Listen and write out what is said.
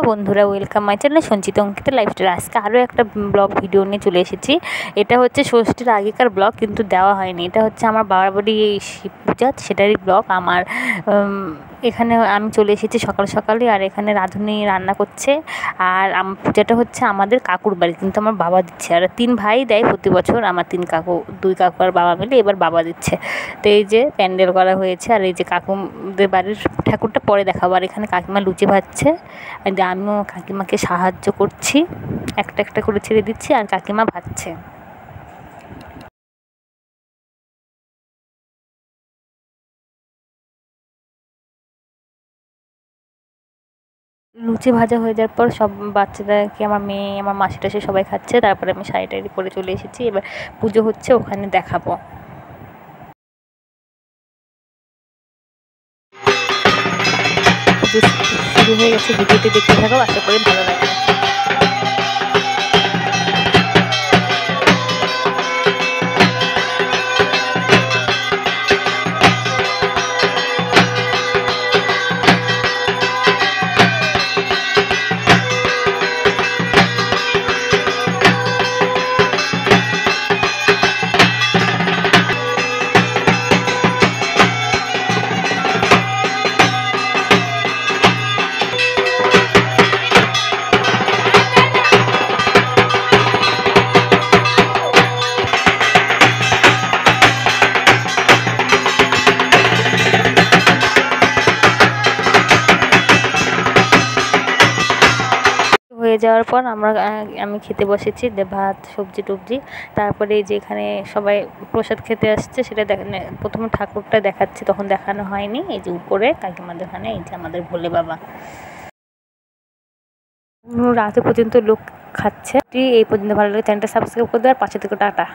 বন্ধুরা, welcome my channel Sanchita Ankita lifestyle. আজকে আরও একটা ব্লগ ভিডিও নিয়ে চলে এসেছি। এটা হচ্ছে ষষ্ঠীর আগেকার ব্লগ, কিন্তু দেওয়া হয়নি। এটা হচ্ছে আমার বাবার বাড়ি এই শিব পূজা, সেটারই ব্লগ। আমার এখানে আমি চলে এসেছি সকাল সকালে, আর এখানে রাঁধুনি রান্না করছে। আর পূজাটা হচ্ছে আমাদের কাকুর বাড়ি, কিন্তু আমার বাবা দিচ্ছে। আর 3 ভাই দেয় প্রতি বছর, আমার 2 কাকু আর বাবা মিলে এবার বাবা দিচ্ছে। তো এই যে প্যান্ডেল করা হয়েছে, আর এই যে কাকুদের বাড়ির ঠাকুরটা পরে দেখাবো। আর এখানে কাকিমা লুচি ভাজছে, আমিও কাকিমাকে সাহায্য করছি, একটা একটা করে ছেড়ে দিচ্ছি, আর কাকিমা ভাজছে। লুচি ভাজা হয়ে যাওয়ার পর সব বাচ্চাদেরকে, আমার মেয়ে, আমার মাসি টাসি সবাই খাচ্ছে। তারপরে আমি শাড়ি টাড়ি পরে চলে এসেছি, এবার পুজো হচ্ছে, ওখানে দেখাবো। শুরু হয়ে গেছে, ভিডিওটি দেখতে থাকো, আশা করি ভালো লাগবে। হয়ে যাওয়ার পর আমি খেতে বসেছি, ভাত সবজি টবজি। তারপরে যে এখানে সবাই প্রসাদ খেতে আসছে, সেটা প্রথমে ঠাকুরটা দেখাচ্ছে, তখন দেখানো হয়নি। এই যে উপরে কাকিমাদের ওখানে, এই যে আমাদের ভোলে বাবা, রাতে পর্যন্ত লোক খাচ্ছে। এই পর্যন্ত ভালো লাগে, চ্যানেলটা সাবস্ক্রাইব করে দেওয়ার, পাশে থেকে টাটা।